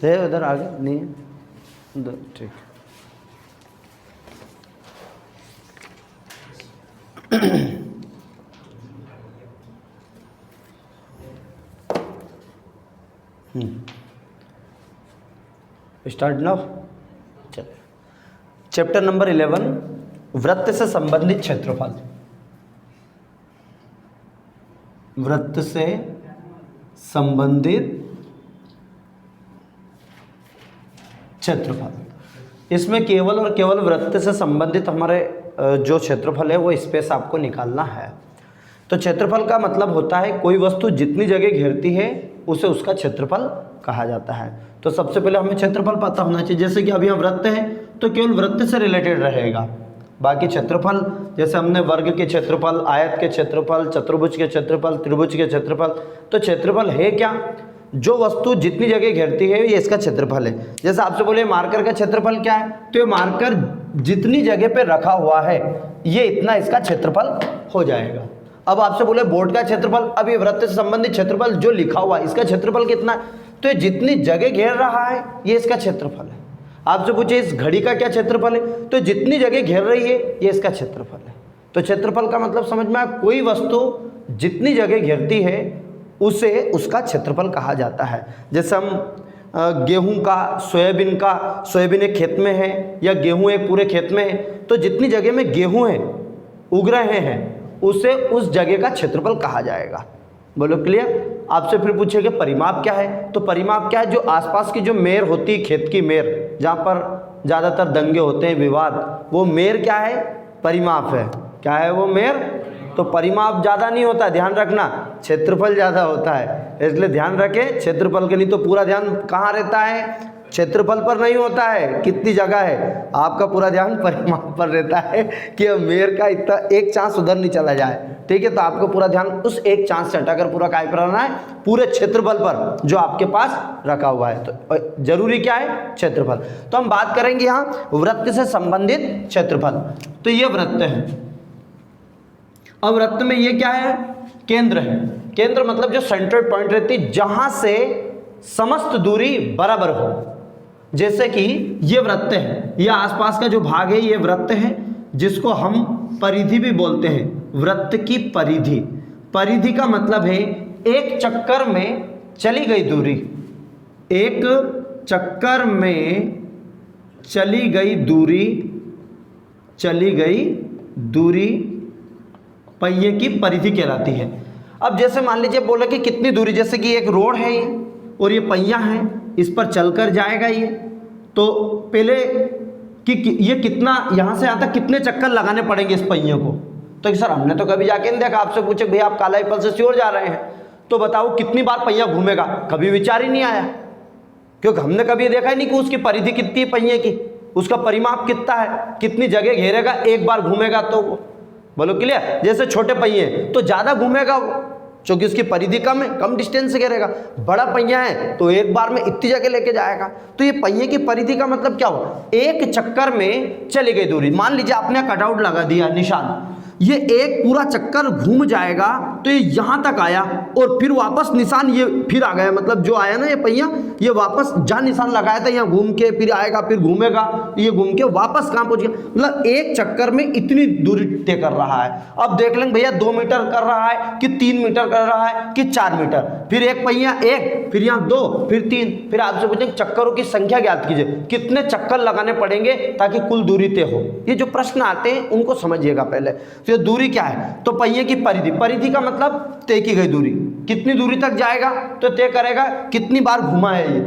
है उधर आगे नहीं है उधर, ठीक। Start now. चलिए, चैप्टर नंबर 11, वृत्त से संबंधित क्षेत्रफल। वृत्त से संबंधित क्षेत्रफल। इसमें केवल और केवल वृत्त से संबंधित हमारे जो क्षेत्रफल है वो स्पेस आपको निकालना है। तो क्षेत्रफल का मतलब होता है कोई वस्तु जितनी जगह घेरती है उसे उसका क्षेत्रफल कहा जाता है। तो सबसे पहले हमें क्षेत्रफल पता होना चाहिए। जैसे कि अभी हम वृत्त है तो केवल वृत्त से रिलेटेड रहेगा, बाकी क्षेत्रफल जैसे हमने वर्ग के क्षेत्रफल, आयत के क्षेत्रफल, चतुर्भुज के क्षेत्रफल, त्रिभुज के क्षेत्रफल। तो क्षेत्रफल है क्या? जो वस्तु जितनी जगह घेरती है ये इसका क्षेत्रफल है। जैसे आपसे बोले मार्कर का क्षेत्रफल क्या है, तो ये मार्कर जितनी जगह पे रखा हुआ है ये इतना इसका क्षेत्रफल हो जाएगा। अब आपसे बोले बोर्ड का क्षेत्रफल, अब ये वृत्त से संबंधित क्षेत्रफल जो लिखा हुआ है इसका क्षेत्रफल कितना है, तो ये जितनी जगह घेर रहा है ये इसका क्षेत्रफल है। आपसे पूछे इस घड़ी का क्या क्षेत्रफल है, तो जितनी जगह घेर रही है ये इसका क्षेत्रफल है। तो क्षेत्रफल का मतलब समझ में आया, कोई वस्तु जितनी जगह घेरती है उसे उसका क्षेत्रफल कहा जाता है। जैसे हम गेहूं का, सोयाबीन एक खेत में है या गेहूं एक पूरे खेत में है, तो जितनी जगह में गेहूं है उग रहे हैं उसे उस जगह का क्षेत्रफल कहा जाएगा। बोलो क्लियर। आपसे फिर पूछेगा परिमाप क्या है, तो परिमाप क्या है? जो आसपास की जो मेर होती है, खेत की मेर, जहाँ पर ज़्यादातर दंगे होते हैं, विवाद, वो मेर क्या है? परिमाप है। क्या है वो मेर? तो परिमाप ज़्यादा नहीं होता, ध्यान रखना, क्षेत्रफल ज़्यादा होता है, इसलिए ध्यान रखें क्षेत्रफल के। नहीं तो पूरा ध्यान कहाँ रहता है? क्षेत्रफल पर नहीं होता है कितनी जगह है, आपका पूरा ध्यान परिमाप पर रहता है कि मेर का इतना एक चांस उधर नहीं चला जाए। ठीक है, तो आपको पूरा ध्यान उस एक चांस से हटाकर पूरा काय पर रहना है, पूरे क्षेत्रफल पर जो आपके पास रखा हुआ है। तो जरूरी क्या है? क्षेत्रफल। तो हम बात करेंगे यहाँ वृत्त से संबंधित क्षेत्रफल। तो ये वृत्त है। अब वृत्त में ये क्या है? केंद्र है। केंद्र मतलब जो सेंट्रल पॉइंट रहती है जहां से समस्त दूरी बराबर हो। जैसे कि ये वृत्त है, ये आसपास का जो भाग है ये वृत्त है, जिसको हम परिधि भी बोलते हैं। वृत्त की परिधि, परिधि का मतलब है एक चक्कर में चली गई दूरी, एक चक्कर में चली गई दूरी पहिए की परिधि कहलाती है। अब जैसे मान लीजिए बोले कि कितनी दूरी, जैसे कि एक रोड है ये और ये पहिया है, इस पर चलकर जाएगा ये, तो पहले कि ये कितना यहाँ से यहाँ तक कितने चक्कर लगाने पड़ेंगे इस पहिए को। तो सर हमने तो कभी जाके नहीं देखा। आपसे पूछे भैया आप काला पीपल से श्योर जा रहे हैं, तो बताओ कितनी बार पहिया घूमेगा? कभी विचार ही नहीं आया, क्योंकि हमने कभी देखा ही नहीं कि उसकी परिधि कितनी है पहिए की, उसका परिमाप कितना है, कितनी जगह घेरेगा, एक बार घूमेगा तो वो। बोलो क्लियर। जैसे छोटे पहिए तो ज़्यादा घूमेगा वो, क्योंकि उसकी परिधि कम है, कम डिस्टेंस से घेरेगा। बड़ा पहिया है तो एक बार में इतनी जगह लेके जाएगा। तो ये पहिए की परिधि का मतलब क्या हुआ? एक चक्कर में चली गई दूरी। मान लीजिए आपने कटआउट लगा दिया निशान, ये एक पूरा चक्कर घूम जाएगा तो ये यहाँ तक आया और फिर वापस निशान ये फिर आ गया, मतलब जो आया ना ये पहिया, ये वापस जहाँ निशान लगाया था यहाँ घूम के फिर आएगा, फिर घूमेगा, ये घूम के वापस कहाँ पहुँच गया। मतलब एक चक्कर में इतनी दूरी तय कर रहा है। अब देख लेंगे भैया 2 मीटर कर रहा है कि 3 मीटर कर रहा है कि 4 मीटर, फिर एक पहिया एक, फिर यहाँ 2, फिर 3, फिर आपसे पूछेंगे चक्करों की संख्या ज्ञात कीजिए, कितने चक्कर लगाने पड़ेंगे ताकि कुल दूरी तय हो। ये जो प्रश्न आते हैं उनको समझिएगा पहले। तो दूरी क्या है? तो पहिए की परिधि, परिधि का मतलब तय की गई दूरी, कितनी दूरी तक जाएगा तो तय करेगा कितनी बार घुमा है ये।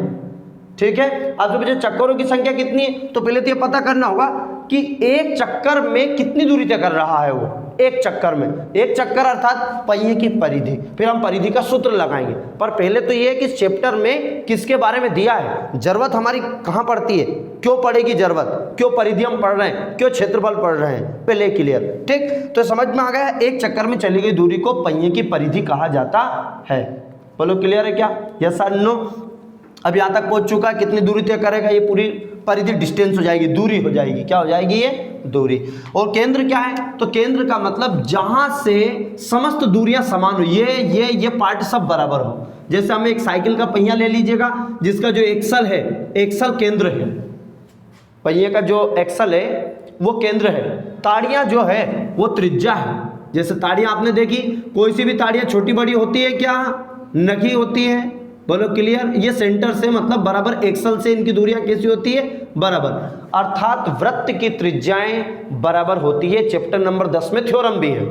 ठीक है, अब तो मुझे चक्करों की संख्या कितनी है, तो पहले तो ये पता करना होगा कि एक चक्कर में कितनी दूरी तय कर रहा है वो। एक चक्कर में, एक चक्कर अर्थात पहिए की परिधि, फिर हम परिधि का सूत्र लगाएंगे। पर पहले तो ये है कि इस चैप्टर में किसके बारे में दिया है, जरूरत हमारी कहाँ पड़ती है, क्यों पड़ेगी जरूरत, क्यों परिधि हम पढ़ रहे हैं, क्यों क्षेत्रफल पढ़ रहे हैं, पहले क्लियर। ठीक, तो समझ में आ गया, एक चक्कर में चली गई दूरी को पहिए की परिधि कहा जाता है। बोलो क्लियर है क्या? यस और नो? अब यहाँ तक पहुँच चुका है, कितनी दूरी तय करेगा ये पूरी परिधि डिस्टेंस हो जाएगी, दूरी हो जाएगी। क्या हो जाएगी? ये दूरी। और केंद्र क्या है? तो केंद्र का मतलब जहां से समस्त दूरियां समान हो, ये पार्ट सब बराबर हो। जैसे हमें एक साइकिल का पहिया ले लीजिएगा, जिसका जो एक्सल है, एक्सल केंद्र है, पहिए का जो एक्सल है वो केंद्र है। ताड़ियां जो है वो त्रिज्या है। जैसे ताड़ियां आपने देखी, कोई सी भी ताड़ियां छोटी बड़ी होती है क्या? नखी होती है। बोलो क्लियर? ये सेंटर से मतलब बराबर एक्सल से इनकी दूरियां कैसी होती है? बराबर। अर्थात वृत्त की त्रिज्याएं बराबर होती है। चैप्टर नंबर 10 में थ्योरम भी है,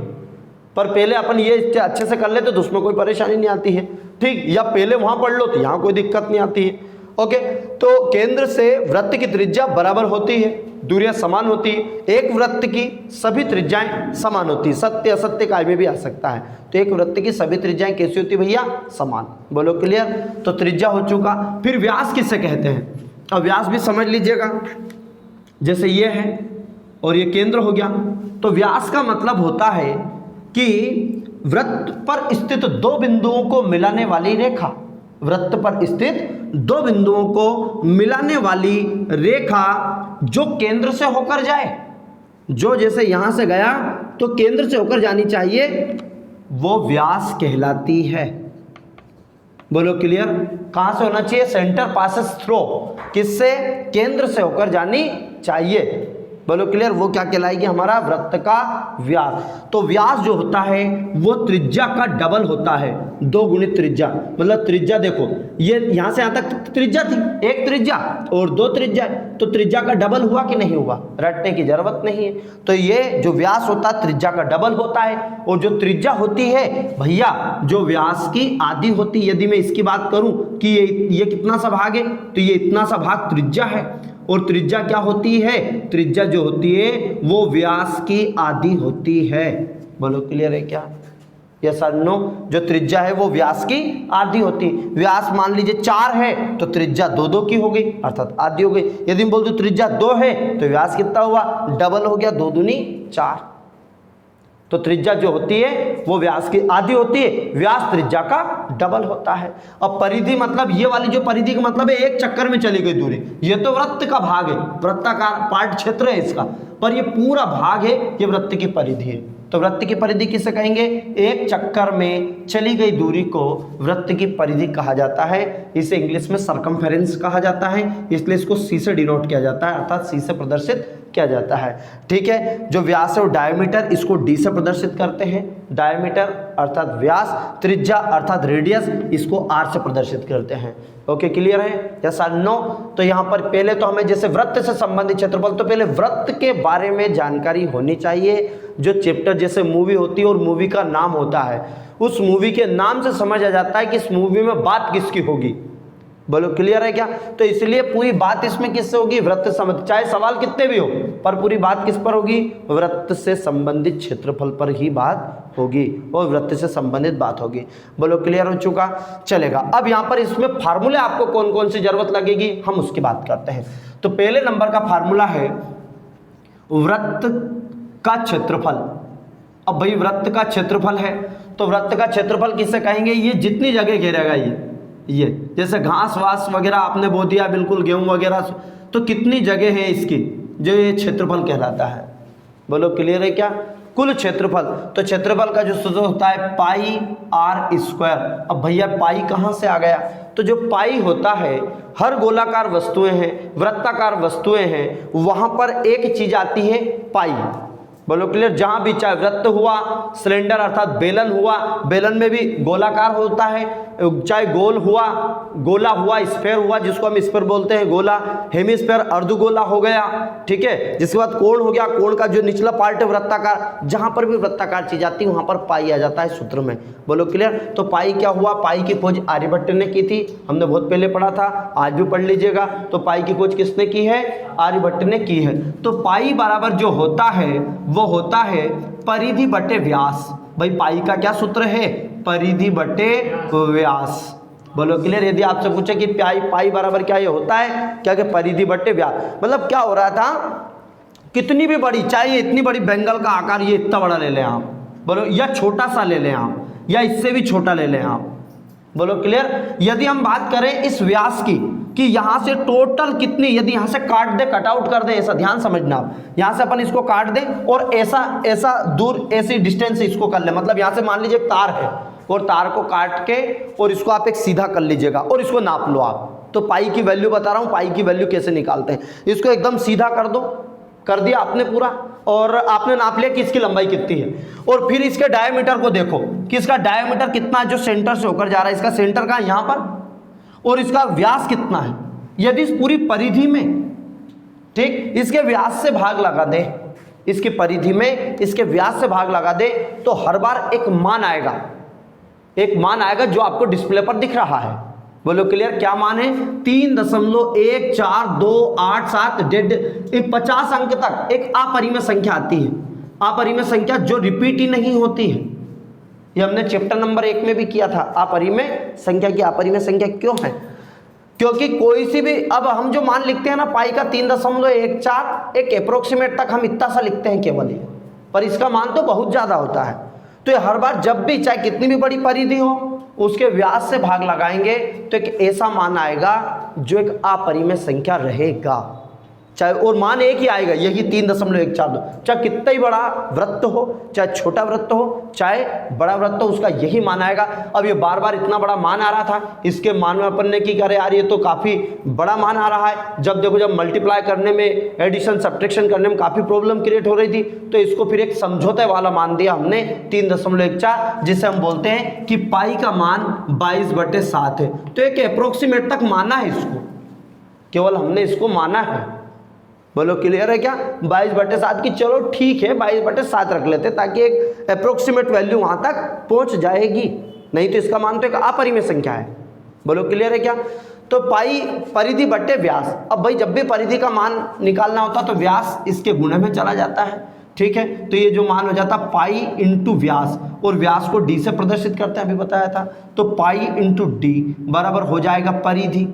पर पहले अपन ये अच्छे से कर लेते तो उसमें कोई परेशानी नहीं आती है, ठीक? या पहले वहां पढ़ लो तो यहाँ कोई दिक्कत नहीं आती है। ओके, तो केंद्र से वृत्त की त्रिज्या बराबर होती है, दूरियां समान होती है। एक वृत्त की सभी त्रिज्याएं समान होती है। सत्य असत्य काल में भी आ सकता है। तो एक वृत्त की सभी त्रिज्याएं कैसी होती है भैया? समान। बोलो क्लियर? तो त्रिज्या हो चुका। फिर व्यास किसे कहते हैं? अब व्यास भी समझ लीजिएगा। जैसे ये है और ये केंद्र हो गया, तो व्यास का मतलब होता है कि वृत्त पर स्थित दो बिंदुओं को मिलाने वाली रेखा, वृत्त पर स्थित दो बिंदुओं को मिलाने वाली रेखा जो केंद्र से होकर जाए, जो जैसे यहां से गया तो केंद्र से होकर जानी चाहिए, वो व्यास कहलाती है। बोलो क्लियर? कहां से होना चाहिए? सेंटर पासेस थ्रू, किससे? केंद्र से होकर जानी चाहिए। बोलो क्लियर? वो क्या कहलाएगी? हमारा वृत्त का व्यास। तो व्यास जो होता है वो त्रिज्या का डबल होता है, 2 गुणित त्रिज्या। मतलब त्रिज्या देखो, ये यहां से यहां तक त्रिज्या थी, एक त्रिज्या और 2 त्रिज्या, तो त्रिज्या का डबल हुआ कि नहीं हुआ? रटने की जरूरत नहीं है। तो ये जो व्यास होता है त्रिज्या का डबल होता है। और जो त्रिज्या होती है भैया, जो व्यास की आधी होती है। यदि मैं इसकी बात करूं कि ये कितना सा भाग है, तो ये इतना सा भाग त्रिज्या है। और त्रिज्या क्या होती है? त्रिज्या जो होती है वो व्यास की आधी होती है। बोलो क्लियर है क्या? यस और नो? जो त्रिज्या है वो व्यास की आधी होती है। व्यास मान लीजिए 4 है तो त्रिज्या 2 की हो गई, अर्थात आधी हो गई। यदि हम बोल दो त्रिज्या 2 है तो व्यास कितना हुआ? डबल हो गया, 2 दूनी 4। तो त्रिज्या जो होती है वो व्यास की आधी होती है, व्यास त्रिज्या का डबल होता है। अब परिधि मतलब ये वाली जो परिधि का मतलब है एक चक्कर में चली गई दूरी। ये तो वृत्त का भाग है, वृत्ताकार पार्ट क्षेत्र है इसका, पर ये पूरा भाग है, ये वृत्त की परिधि है। तो वृत्त की परिधि किसे कहेंगे? एक चक्कर में चली गई दूरी को वृत्त की परिधि कहा जाता है। इसे इंग्लिश में सरकमफेरेंस कहा जाता है, इसलिए इसको सी से डिनोट किया जाता है, अर्थात सी से प्रदर्शित किया जाता है। ठीक है, जो व्यास है वो डायमीटर, इसको डी से प्रदर्शित करते हैं। डायमीटर अर्थात व्यास, त्रिज्या अर्थात रेडियस, इसको आर से प्रदर्शित करते हैं। ओके, क्लियर है? यस और नो? तो यहाँ पर पहले तो हमें जैसे वृत्त से संबंधित क्षेत्रफल, तो पहले वृत्त के बारे में जानकारी होनी चाहिए। जो चैप्टर जैसे मूवी होती है और मूवी का नाम होता है, उस मूवी के नाम से समझ आ जाता है कि इस मूवी में बात किसकी होगी। बोलो क्लियर है क्या? तो इसलिए पूरी बात इसमें किससे होगी? वृत्त से। चाहे सवाल कितने भी हो, पर पूरी बात किस पर होगी? वृत्त से संबंधित क्षेत्रफल पर ही बात होगी और वृत्त से संबंधित बात होगी। बोलो क्लियर हो चुका? चलेगा। अब यहाँ पर इसमें फार्मूले आपको कौन कौन सी जरूरत लगेगी, हम उसकी बात करते हैं। तो पहले नंबर का फार्मूला है वृत्त का क्षेत्रफल। अब भाई वृत्त का क्षेत्रफल है, तो वृत्त का क्षेत्रफल किससे कहेंगे? ये जितनी जगह घेरेगा, ये जैसे घास वास वगैरह आपने बो दिया, बिल्कुल गेहूं वगैरह, तो कितनी जगह है इसकी, जो ये क्षेत्रफल कहलाता है। बोलो क्लियर है क्या? कुल क्षेत्रफल। तो क्षेत्रफल का जो सूत्र होता है पाई आर स्क्वायर। अब भैया पाई कहाँ से आ गया? तो जो पाई होता है, हर गोलाकार वस्तुएं हैं, वृत्ताकार वस्तुएं हैं, वहां पर एक चीज आती है पाई। बोलो क्लियर? जहां भी चाहे वृत्त हुआ, सिलेंडर अर्थात बेलन हुआ, बेलन में भी गोलाकार होता है, चाहे गोल हुआ, गोला हुआ, स्फेयर हुआ, जिसको हम स्फेयर बोलते हैं गोला, हेमिस्फेयर अर्धगोला हो गया, ठीक है। जिसके बाद कोण हो गया, कोण का जो निचला पार्ट है वृत्ताकार, जहां पर भी वृत्ताकार चीज आती है वहां पर पाई आ जाता है सूत्र में। बोलो क्लियर? तो पाई क्या हुआ? पाई की खोज आर्यभट्ट ने की थी, हमने बहुत पहले पढ़ा था, आज भी पढ़ लीजिएगा। तो पाई की खोज किसने की है? आर्यभट्ट ने की है। तो पाई बराबर जो होता है वो होता है परिधि बटे व्यास। भाई पाई का क्या सूत्र है? परिधि बटे व्यास। बोलो क्लियर? यदि आपसे पूछे कि पाई बराबर क्या ये होता है क्या? कि परिधि बटे व्यास। मतलब क्या हो रहा था, कितनी भी बड़ी, चाहे ये इतनी बड़ी बेंगल का आकार, ये इतना बड़ा ले लें आप, बोलो, या छोटा सा ले लें आप, या इससे भी छोटा ले लें आप। बोलो क्लियर? यदि हम बात करें इस व्यास की, कि यहाँ से टोटल कितनी, यदि यहाँ से काट दे, कट आउट कर दे, ऐसा ध्यान समझना आप, यहाँ से अपन इसको काट दे और ऐसा ऐसा दूर ऐसी डिस्टेंस इसको कर ले, मतलब यहाँ से मान लीजिए एक तार है और तार को काट के और इसको आप एक सीधा कर लीजिएगा और इसको नाप लो आप। तो पाई की वैल्यू बता रहा हूँ, पाई की वैल्यू कैसे निकालते हैं। इसको एकदम सीधा कर दो, कर दिया आपने पूरा, और आपने नाप लिया कि इसकी लंबाई कितनी है। और फिर इसके डायमीटर को देखो कि इसका डायमीटर कितना है जो सेंटर से होकर जा रहा है, इसका सेंटर कहाँ, यहाँ पर, और इसका व्यास कितना है। यदि इस पूरी परिधि में, ठीक, इसके व्यास से भाग लगा दे, इसकी परिधि में इसके व्यास से भाग लगा दे, तो हर बार एक मान आएगा, एक मान आएगा जो आपको डिस्प्ले पर दिख रहा है। बोलो क्लियर, क्या मान है, 3.14287 50 अंक तक एक अपरिमेय संख्या आती है। अपरिमेय संख्या जो रिपीट ही नहीं होती है, ये हमने चैप्टर नंबर 1 में भी किया था। अपरिमेय संख्या की अपरिमेय संख्या क्यों है, क्योंकि कोई सी भी, अब हम जो मान लिखते हैं ना पाई का 3.14, एक अप्रोक्सीमेट तक हम इतना सा लिखते हैं केवल ये, पर इसका मान तो बहुत ज्यादा होता है। तो ये हर बार जब भी, चाहे कितनी भी बड़ी परिधि हो, उसके व्यास से भाग लगाएंगे तो एक ऐसा मान आएगा जो एक अपरिमेय संख्या रहेगा, चाहे, और मान एक ही आएगा, यही 3.142, चाहे कितना ही बड़ा वृत्त हो, चाहे छोटा वृत्त हो, चाहे बड़ा वृत्त हो, उसका यही मान आएगा। अब ये बार बार इतना बड़ा मान आ रहा था, इसके मान में अपन ने की करे यार ये तो काफ़ी बड़ा मान आ रहा है। जब देखो, जब मल्टीप्लाई करने में, एडिशन सब्ट्रैक्शन करने में काफ़ी प्रॉब्लम क्रिएट हो रही थी, तो इसको फिर एक समझौते वाला मान दिया हमने 3.14, जिसे हम बोलते हैं कि पाई का मान 22/7 है। तो एक अप्रोक्सीमेट तक माना है इसको, केवल हमने इसको माना है। बोलो क्लियर है क्या, 22/7 की, चलो ठीक है 22/7 रख लेते ताकि एक अप्रोक्सीमेट वैल्यू वहां तक पहुंच जाएगी, नहीं तो इसका मान तो एक अपरिमेय संख्या है। बोलो क्लियर है क्या। तो पाई परिधि बट्टे व्यास। अब भाई जब भी परिधि का मान निकालना होता तो व्यास इसके गुणे में चला जाता है, ठीक है। तो ये जो मान हो जाता पाई इंटू व्यास, और व्यास को डी से प्रदर्शित करते हैं, अभी बताया था। तो पाई इंटू डी बराबर हो जाएगा परिधि।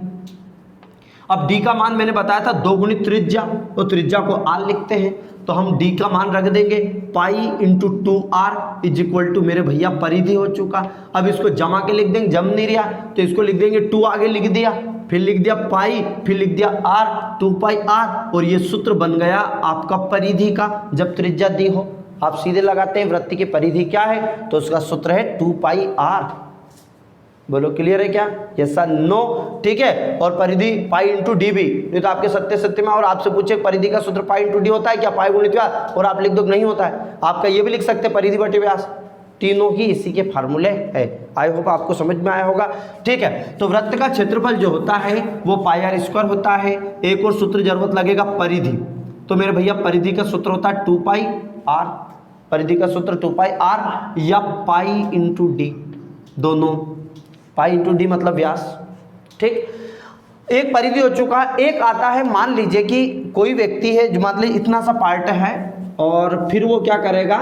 अब d का मान मैंने बताया था 2 गुणित त्रिज्या, तो त्रिज्या को r लिखते हैं, तो हम d का मान रख देंगे pi into 2r is equal to, मेरे भैया परिधि हो चुका। अब इसको जमा के लिख देंगे, जम नहीं रहा तो इसको लिख देंगे 2 आगे लिख दिया, फिर लिख दिया पाई, फिर लिख दिया r, 2πr, और ये सूत्र बन गया आपका परिधि का। जब त्रिज्या दी हो आप सीधे लगाते हैं वृत्त की परिधि क्या है, तो उसका सूत्र है 2πr। बोलो क्लियर है क्या, यस सर नो, ठीक है। और परिधि पाई इंटू डी भी, नहीं तो आपके सत्य में और आपसे पूछे परिधि का सूत्र पाई इंटू डी होता है क्या, पाई गुणित व्यास, और आप लिख दो नहीं होता है। आपका ये भी लिख सकते हैं परिधि बटे व्यास, तीनों ही इसी के फार्मूले है। आई होप आपको समझ में आया होगा, ठीक है। तो वृत्त का क्षेत्रफल जो होता है वो πr² होता है। एक और सूत्र जरूरत लगेगा परिधि, तो मेरे भैया परिधि का सूत्र होता है 2πr, परिधि का सूत्र 2πr या पाई इंटू डी, दोनों, पाई इंटू डी मतलब व्यास, ठीक। एक परिधि हो चुका है। एक आता है, मान लीजिए कि कोई व्यक्ति है जो मान लीजिए इतना सा पार्ट है, और फिर वो क्या करेगा,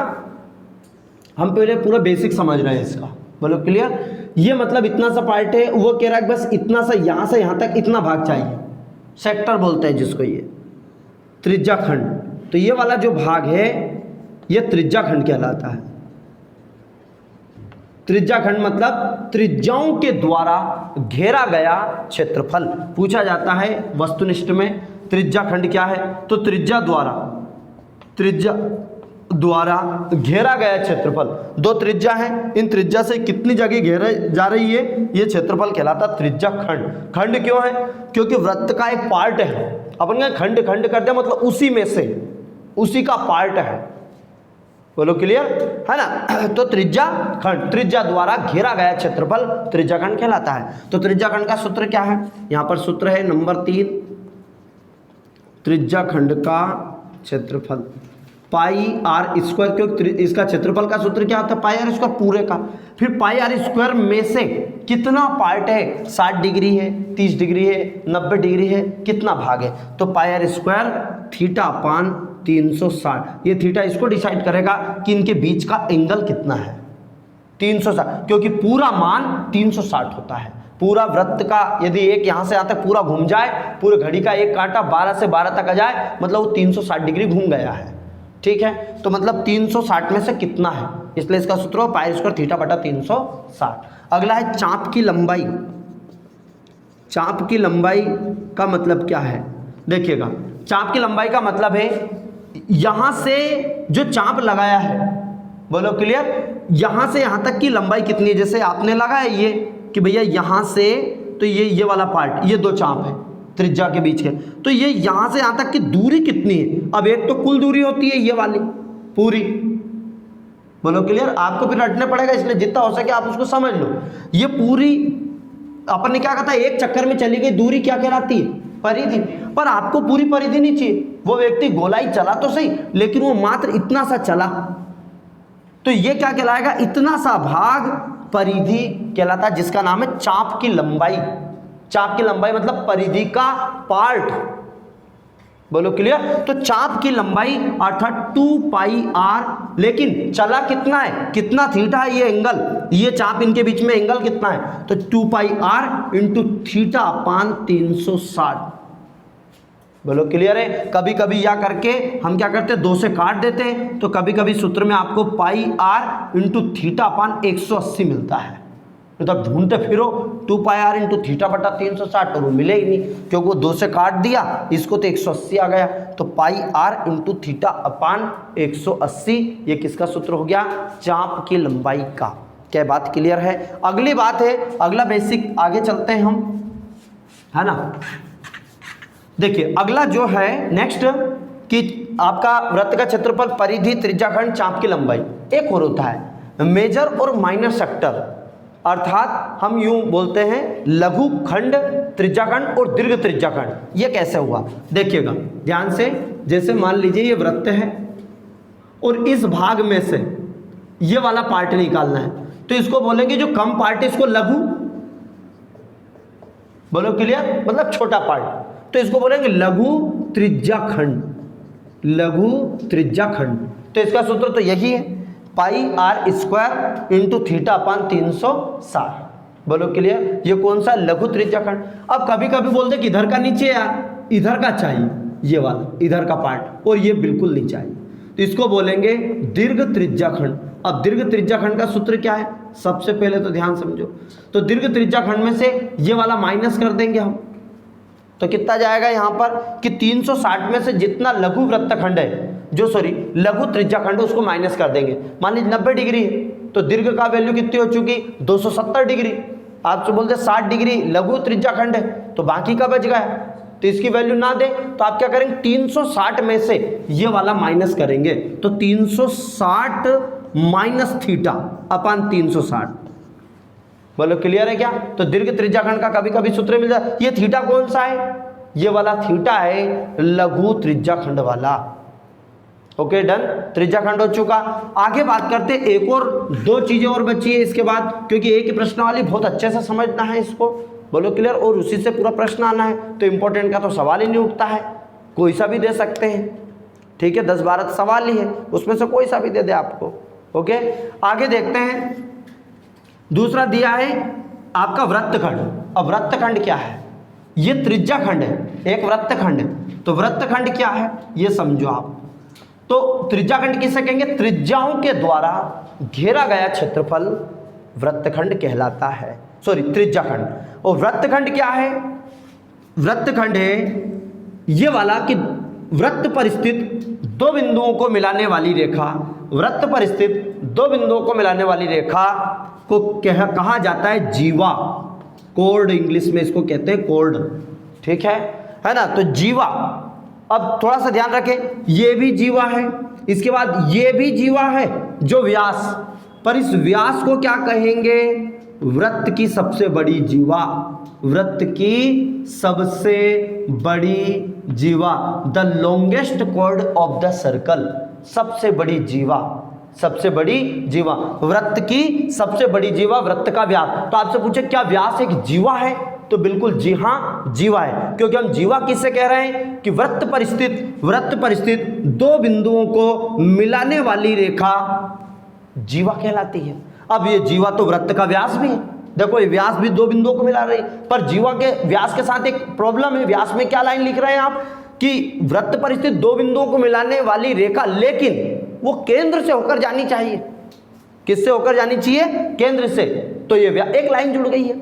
हम पहले पूरा बेसिक समझ रहे हैं इसका। बोलो क्लियर, ये मतलब इतना सा पार्ट है, वो कह रहा है बस इतना सा, यहाँ से यहाँ तक इतना भाग चाहिए, सेक्टर बोलते हैं जिसको, ये त्रिज्या खंड। तो ये वाला जो भाग है ये त्रिज्या खंड कहलाता है। त्रिज्या खंड मतलब त्रिज्याओं के द्वारा घेरा गया क्षेत्रफल। पूछा जाता है वस्तुनिष्ठ में त्रिज्या खंड क्या है, तो त्रिज्या द्वारा घेरा गया क्षेत्रफल। 2 त्रिज्या हैं, इन त्रिज्या से कितनी जगह घेरे जा रही है, ये क्षेत्रफल कहलाता त्रिज्या खंड। खंड क्यों है, क्योंकि वृत्त का एक पार्ट है, अपन का खंड खंड करते हैं मतलब उसी में से, उसी का पार्ट है। बोलो क्लियर है ना। तो त्रिज्या खंड, त्रिज्या द्वारा घेरा गया क्षेत्रफल त्रिज्या खंड कहलाता है। तो त्रिज्या खंड का सूत्र क्या है, यहाँ पर सूत्र है नंबर 3, त्रिज्या खंड का क्षेत्रफल πr², क्योंकि इसका क्षेत्रफल का सूत्र क्या होता है πr² पूरे का। फिर πr² में से कितना पार्ट है, 60 डिग्री है, 30 डिग्री है, 90 डिग्री है, कितना भाग है, तो πr² θ/360। ये थीटा इसको डिसाइड करेगा कि इनके बीच का एंगल कितना है, 360, क्योंकि पूरा मान 360 होता है। पूरा वृत्त का यदि एक यहाँ से आता है पूरा घूम जाए, पूरे घड़ी का एक कांटा 12 से 12 तक आ जाए, मतलब वो 360 डिग्री घूम गया है, ठीक है। तो मतलब 360 में से कितना है, इसलिए इसका सूत्र हो πr² θ/360। अगला है चाप की लंबाई। चाप की लंबाई का मतलब क्या है? देखिएगा, चाप की लंबाई का मतलब है यहां से जो चाप लगाया है, बोलो क्लियर, यहां से यहां तक की लंबाई कितनी है। जैसे आपने लगाया ये कि भैया यहां से, तो ये वाला पार्ट, ये 2 चाप है त्रिज्या के बीच के, तो ये यहां से यहां तक की दूरी कितनी है। अब एक तो कुल दूरी होती है ये वाली पूरी, बोलो क्लियर। आपको फिर रटने पड़ेगा, इसलिए जितना हो सके आप उसको समझ लो। ये पूरी अपन ने क्या कहा था, एक चक्कर में चली गई दूरी क्या कहलाती है, परिधि। पर आपको पूरी परिधि नहीं चाहिए, वो व्यक्ति गोलाई चला तो सही, लेकिन वो मात्र इतना सा चला, तो ये क्या कहलाएगा, इतना सा भाग परिधि कहलाता है, जिसका नाम है चाप की लंबाई। चाप की लंबाई मतलब परिधि का पार्ट, बोलो क्लियर। तो चाप की लंबाई अर्थात 2 पाई आर, लेकिन चला कितना है, कितना थीटा है ये एंगल, ये चाप इनके बीच में एंगल कितना है, तो 2 पाई आर इंटू थीटा अपान 360, बोलो क्लियर है। कभी कभी या करके हम क्या करते हैं, 2 से काट देते हैं, तो कभी कभी सूत्र में आपको पाई आर इंटू थीटा अपान 180 मिलता है। तो तब ढूंढते फिरो 2 पाई आर इंटू थीटा बटा 360, और वो मिले ही नहीं, क्योंकि वो 2 से काट दिया इसको, तो 180 आ गया। तो पाई आर इंटू थीटा अपान 180, ये किसका सूत्र हो गया, चाप की लंबाई का। क्या बात क्लियर है? अगली बात है, अगला बेसिक आगे चलते हैं हम, है ना। देखिए अगला जो है नेक्स्ट, कि आपका वृत्त का क्षेत्रफल, परिधि, त्रिज्याखंड, चाप की लंबाई। एक और होता है मेजर और माइनर सेक्टर, अर्थात हम यूं बोलते हैं लघु खंड त्रिज्याखंड और दीर्घ त्रिज्याखंड। ये कैसे हुआ देखिएगा ध्यान से। जैसे मान लीजिए ये वृत्त है और इस भाग में से ये वाला पार्ट निकालना है, तो इसको बोलेंगे जो कम पार्ट है इसको लघु, बोलो क्लियर, मतलब छोटा पार्ट, तो इसको बोलेंगे लघु त्रिज्याखंड, लघु त्रिज्याखंड। तो इसका सूत्र तो यही है, pi r square into theta upon 360, बोलो क्लियर। ये कौन सा, लघु त्रिज्याखंड। अब कभी कभी बोलते कि इधर का नीचे यार, इधर का चाहिए, ये वाला इधर का पार्ट, और ये बिल्कुल नहीं चाहिए, तो इसको बोलेंगे दीर्घ त्रिज्याखंड। अब दीर्घ त्रिज्याखंड का सूत्र क्या है, सबसे पहले तो ध्यान समझो, तो दीर्घ त्रिज्याखंड में से ये वाला माइनस कर देंगे हम, तो कितना जाएगा यहाँ पर कि 360 में से जितना लघु वृत्तखंड है, जो लघु त्रिज्याखंड है, उसको माइनस कर देंगे। मान लीजिए 90 डिग्री है, तो दीर्घ का वैल्यू कितनी हो चुकी, 270 डिग्री। आपसे बोलते 60 डिग्री लघु त्रिज्याखंड है, तो बाकी का बच गया, तो इसकी वैल्यू ना दे तो आप क्या करेंगे, 360 में से ये वाला माइनस करेंगे, तो 360 माइनस थीटा अपान 360, बोलो क्लियर है क्या। तो दीर्घ त्रिज्याखंड का कभी कभी सूत्र मिल जाए। ये थीटा कौन सा है, ये वाला थीटा है लघु त्रिज्याखंड वाला। ओके डन, त्रिज्याखंड हो चुका। आगे बात करते, एक और 2 चीजें और बची है इसके बाद, क्योंकि एक ही प्रश्न वाली बहुत अच्छे से समझना है इसको, बोलो क्लियर, और उसी से पूरा प्रश्न आना है, तो इंपॉर्टेंट का तो सवाल ही नहीं उठता है, कोई सा भी दे सकते हैं, ठीक है, 10-12 सवाल ही है, उसमें से कोई सा भी दे दे आपको। ओके आगे देखते हैं, दूसरा दिया है आपका वृत्तखंड। अब वृत्तखंड क्या है, ये त्रिज्याखंड है, एक वृत्तखंड है, तो वृत्तखंड क्या है ये समझो आप। तो त्रिज्याखंड किसे कहेंगे, त्रिज्याओं के द्वारा घेरा गया क्षेत्रफल वृत्तखंड कहलाता है, सॉरी त्रिज्याखंड। और वृत्तखंड क्या है, वृत्तखंड है ये वाला कि वृत्त पर स्थित 2 बिंदुओं को मिलाने वाली रेखा, वृत्त पर स्थित 2 बिंदुओं को मिलाने वाली रेखा को कहा जाता है जीवा, कोर्ड, इंग्लिश में इसको कहते हैं कोर्ड, ठीक है ना। तो जीवा, अब थोड़ा सा ध्यान रखें, ये भी जीवा है, इसके बाद ये भी जीवा है जो व्यास, पर इस व्यास को क्या कहेंगे, वृत्त की सबसे बड़ी जीवा, वृत्त की सबसे बड़ी जीवा, the longest chord of the circle, सबसे बड़ी जीवा, सबसे बड़ी जीवा, वृत्त की सबसे बड़ी जीवा, वृत्त का व्यास। तो आपसे पूछे क्या व्यास एक जीवा है, तो बिल्कुल जी हाँ जीवा है, क्योंकि हम जीवा किससे कह रहे हैं कि वृत्त पर स्थित 2 बिंदुओं को मिलाने वाली रेखा जीवा कहलाती है। अब ये जीवा तो वृत्त का व्यास भी है, देखो ये व्यास भी 2 बिंदुओं को मिला रही है, पर जीवा के व्यास के साथ एक प्रॉब्लम है। व्यास में क्या लाइन लिख रहे हैं आप कि वृत्त पर स्थित 2 बिंदुओं को मिलाने वाली रेखा, लेकिन वो केंद्र से होकर जानी चाहिए, किससे होकर जानी चाहिए, केंद्र से। तो ये एक लाइन जुड़ गई है,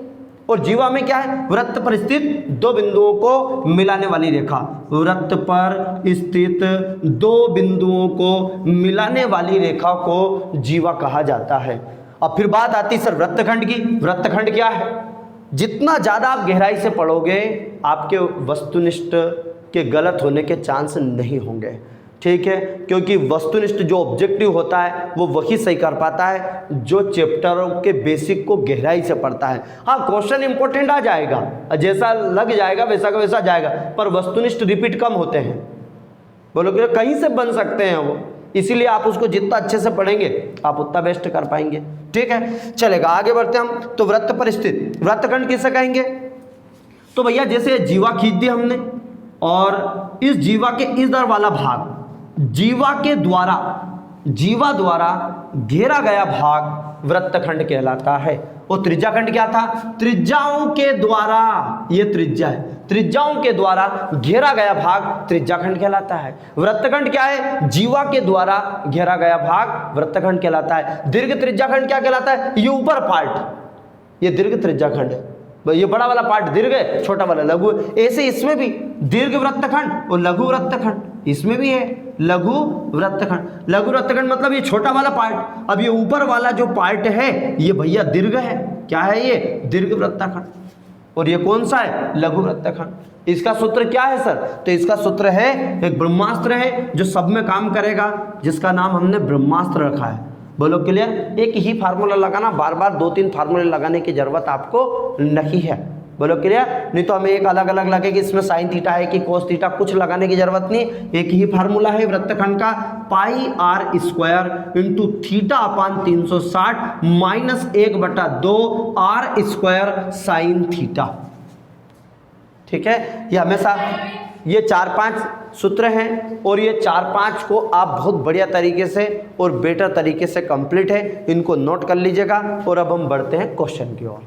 और जीवा में क्या है, वृत्त पर स्थित दो बिंदुओं को मिलाने वाली रेखा। वृत्त पर स्थित दो बिंदुओं को मिलाने वाली रेखा को जीवा कहा जाता है। अब फिर बात आती है सर वृत्तखंड की। वृत्तखंड क्या है? जितना ज़्यादा आप गहराई से पढ़ोगे आपके वस्तुनिष्ठ के गलत होने के चांस नहीं होंगे, ठीक है, क्योंकि वस्तुनिष्ठ जो ऑब्जेक्टिव होता है वो वही सही कर पाता है जो चैप्टरों के बेसिक को गहराई से पढ़ता है। हाँ, क्वेश्चन इंपॉर्टेंट आ जाएगा, जैसा लग जाएगा वैसा का वैसा जाएगा, पर वस्तुनिष्ठ रिपीट कम होते हैं। बोलो कि कहीं से बन सकते हैं वो, इसीलिए आप उसको जितना अच्छे से पढ़ेंगे आप उतना बेस्ट कर पाएंगे, ठीक है। चलेगा, आगे बढ़ते हम। तो वृत्त पर स्थित वृत्तखंड किसे कहेंगे? तो भैया जैसे जीवा खींच दी हमने और इस जीवा के इधर वाला भाग जीवा द्वारा घेरा गया भाग वृत्तखंड कहलाता है। और त्रिज्याखंड क्या था? त्रिज्याओं के द्वारा, ये त्रिज्या है, त्रिज्याओं के द्वारा घेरा गया भाग त्रिज्याखंड कहलाता है। वृत्तखंड क्या है? जीवा के द्वारा घेरा गया भाग वृत्तखंड कहलाता है। दीर्घ त्रिज्याखंड क्या कहलाता है? ये ऊपर पार्ट, ये दीर्घ त्रिज्याखंड है। ये बड़ा वाला पार्ट दीर्घ है, छोटा वाला लघु। ऐसे इसमें भी दीर्घ वृत्तखंड और लघु वृत्तखंड, इसमें भी है लघु वृत्तखंड। लघु वृत्तखंड मतलब ये छोटा वाला पार्ट। अब ये ऊपर वाला जो पार्ट है ये भैया दीर्घ है। क्या है ये? दीर्घ वृत्तखंड। और ये कौन सा है? लघु वृत्तखंड। इसका सूत्र क्या है सर? तो इसका सूत्र है एक ब्रह्मास्त्र है जो सब में काम करेगा, जिसका नाम हमने ब्रह्मास्त्र रखा है। बोलो क्लियर? एक ही फार्मूला लगाना, बार बार 2-3 फार्मूले लगाने की जरूरत आपको नहीं है। बोलो क्लियर? नहीं तो हमें एक अलग अलग लगे कि इसमें साइन थीटा है कि कोस थीटा, कुछ लगाने की जरूरत नहीं। एक ही फार्मूला है वृत्तखंड का, pi r square into theta upon 360 minus 1/2 r square sine theta, ठीक है। ये हमेशा ये 4-5 सूत्र हैं और ये 4-5 को आप बहुत बढ़िया तरीके से और बेटर तरीके से कंप्लीट है, इनको नोट कर लीजिएगा। और अब हम बढ़ते हैं क्वेश्चन की ओर।